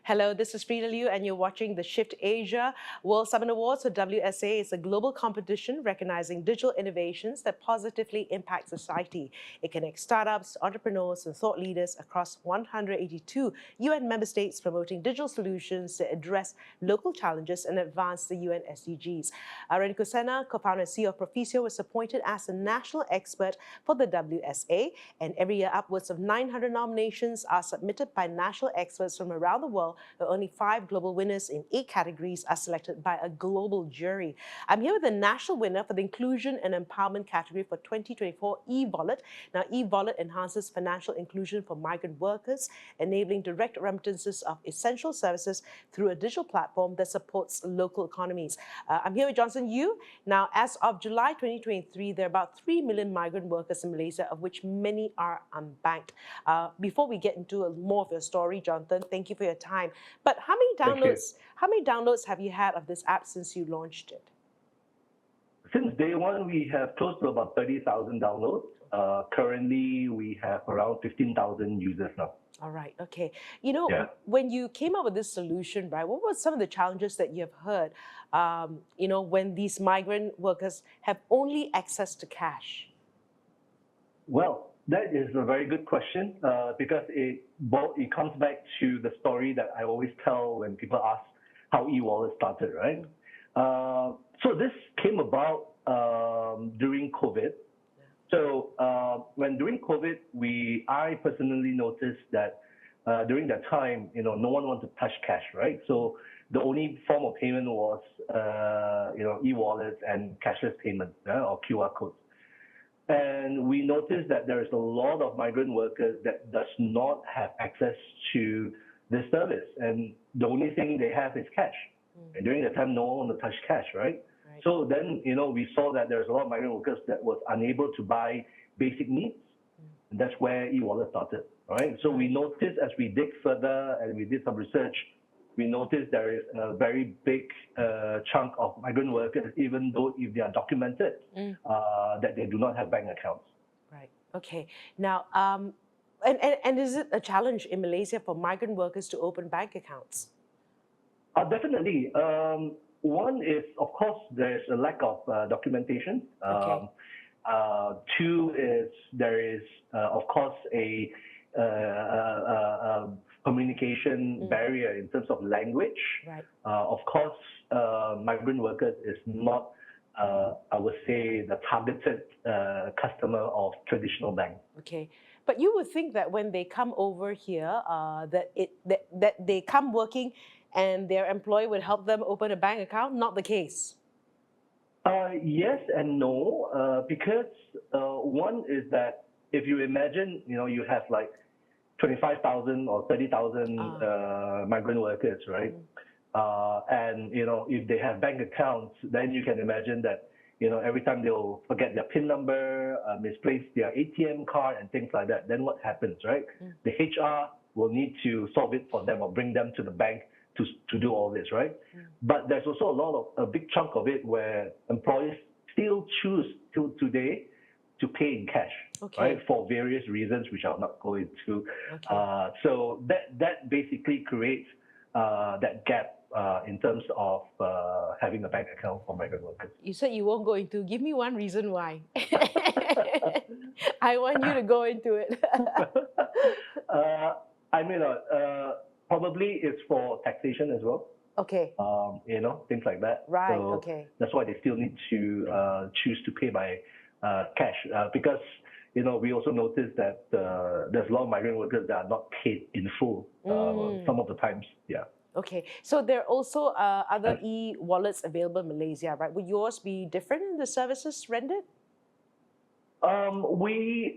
Hello, this is Frida Liu, and you're watching the Shift Asia World Summit Awards, or WSA. It's a global competition recognizing digital innovations that positively impact society. It connects startups, entrepreneurs, and thought leaders across 182 UN member states, promoting digital solutions to address local challenges and advance the UN SDGs. Reniko Sena, co-founder and CEO of Profisio, was appointed as the national expert for the WSA, and every year upwards of 900 nominations are submitted by national experts from around the world. Only 5 global winners in 8 categories are selected by a global jury. I'm here with the national winner for the Inclusion and Empowerment category for 2024, EVOLET. Now, EVOLET enhances financial inclusion for migrant workers, enabling direct remittances of essential services through a digital platform that supports local economies. I'm here with Johnson Yu. Now, as of July 2023, there are about 3 million migrant workers in Malaysia, of which many are unbanked. Before we get into more of your story, Jonathan, thank you for your time. But how many downloads have you had of this app since you launched it? Since day one, we have close to about 30,000 downloads. Currently, we have around 15,000 users now. All right, okay. You know, when you came up with this solution, right, what were some of the challenges that you have heard, when these migrant workers have only access to cash? Well, that is a very good question because it comes back to the story that I always tell when people ask how eVallet started, right? So this came about during COVID. So during COVID, I personally noticed that during that time, no one wanted to touch cash, right? So the only form of payment was, e-wallets and cashless payment or QR codes. And we noticed that there is a lot of migrant workers that does not have access to this service. And the only thing they have is cash. And during that time, no one wanted to touch cash, right? So then, we saw that there's a lot of migrant workers that was unable to buy basic needs. And that's where eVallet started, right? So we noticed as we dig further and we did some research, we noticed there is a very big chunk of migrant workers, even though if they are documented, that they do not have bank accounts. Right. Okay. Now, and is it a challenge in Malaysia for migrant workers to open bank accounts? Definitely. One is, of course, there's a lack of documentation. Two is there is, of course, a communication barrier in terms of language. Right. Of course, migrant workers is not, I would say, the targeted customer of traditional banks. Okay. But you would think that when they come over here, that they come working and their employer would help them open a bank account? Not the case. Yes and no, because one is that if you imagine, you have like 25,000 or 30,000 migrant workers, right? And, if they have bank accounts, then you can imagine that, every time they'll forget their PIN number, misplace their ATM card and things like that, then what happens, right? The HR will need to solve it for them or bring them to the bank to do all this, right? But there's also a big chunk of it where employees still choose till today to pay in cash, right? For various reasons, which I'll not go into. So that basically creates that gap in terms of having a bank account for migrant workers. You said you won't go into. Give me one reason why. I want you to go into it. Probably it's for taxation as well. Okay. Things like that. Right. So that's why they still need to choose to pay by cash because we also noticed that there's a lot of migrant workers that are not paid in full some of the times. Yeah. Okay. So there are also other e-wallets available in Malaysia, right? Would yours be different in the services rendered? In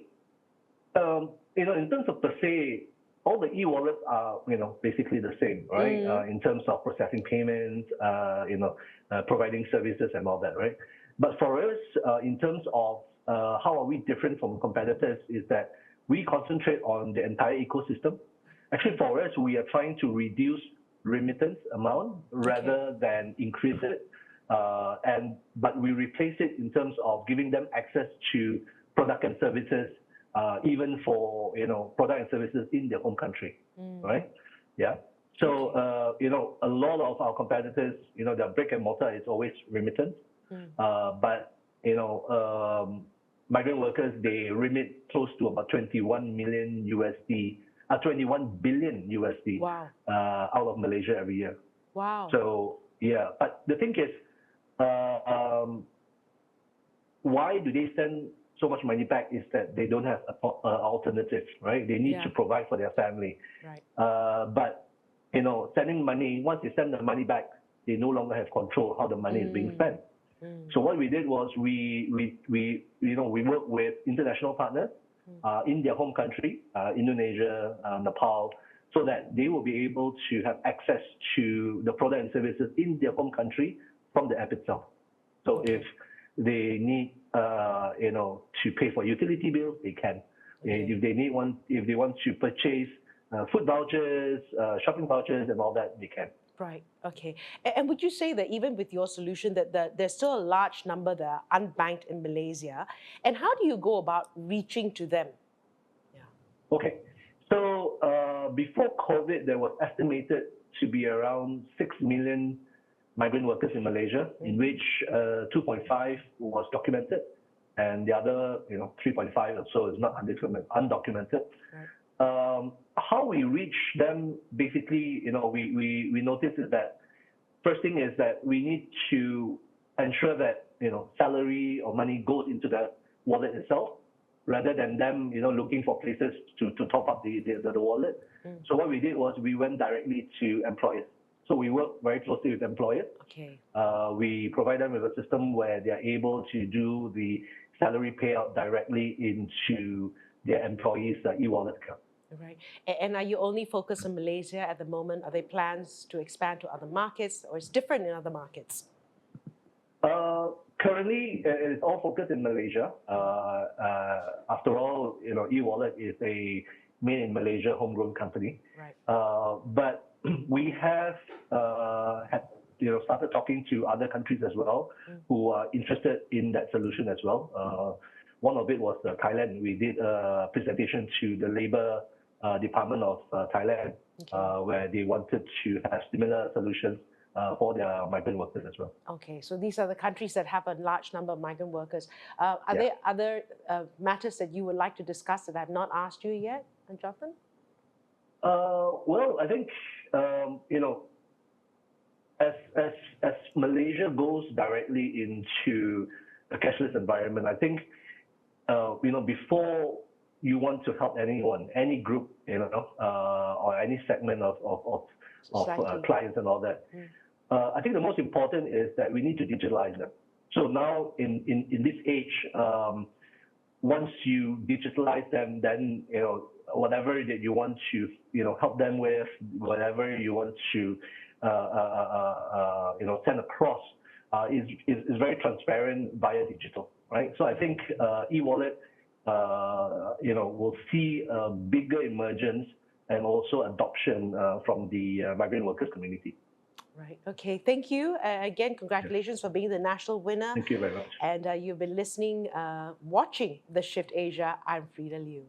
terms of per se, all the e-wallets are, basically the same, right? In terms of processing payments, providing services and all that, right? But for us, in terms of how are we different from competitors is that we concentrate on the entire ecosystem. Actually, for us, we are trying to reduce remittance amount rather than increase it. But we replace it in terms of giving them access to product and services, even for product and services in their home country, right? Yeah. So, a lot of our competitors, their brick and mortar is always remittance. But, migrant workers, they remit close to about 21 million USD, 21 billion USD Wow. Out of Malaysia every year. Wow. So, yeah, but the thing is, why do they send so much money back is that they don't have an alternative, right? They need to provide for their family. Right. But, sending money, once they send the money back, they no longer have control how the money is being spent. So what we did was we worked with international partners in their home country, Indonesia, Nepal, so that they will be able to have access to the product and services in their home country from the app itself. So if they need, to pay for utility bills, they can. If they want to purchase food vouchers, shopping vouchers, and all that, they can. Right. Okay. And would you say that even with your solution that there's still a large number that are unbanked in Malaysia? And how do you go about reaching to them? Yeah. Okay. So before COVID, there was estimated to be around 6 million migrant workers in Malaysia, in which 2.5 was documented, and the other, 3.5 or so is not undocumented. Right. How we reach them, basically, we noticed is that first thing is that we need to ensure that, salary or money goes into the wallet itself, rather than them, looking for places to top up the wallet. So what we did was we went directly to employers. So we work very closely with employers. Okay. We provide them with a system where they are able to do the salary payout directly into their employees' e-wallet account. Right. And are you only focused on Malaysia at the moment? Are there plans to expand to other markets, or is it different in other markets? Currently, it's all focused in Malaysia. After all, e-wallet is a made in Malaysia homegrown company. Right. But we have started talking to other countries as well who are interested in that solution as well. One of it was Thailand. We did a presentation to the Labour Department of Thailand, where they wanted to have similar solutions for their migrant workers as well. Okay, so these are the countries that have a large number of migrant workers. Are there other matters that you would like to discuss that I have not asked you yet, Jonathan? Well, I think as Malaysia goes directly into a cashless environment, I think before you want to help anyone, any group, or any segment of clients and all that, I think the most important is that we need to digitalize them. So now in this age, once you digitalize them, then whatever that you want to help them with, whatever you want to send across is very transparent via digital, right? So I think e-wallet will see a bigger emergence and also adoption from the migrant workers community. Right. Okay. Thank you. Again, congratulations for being the national winner. Thank you very much. And you've been watching The Shift Asia. I'm Frida Liu.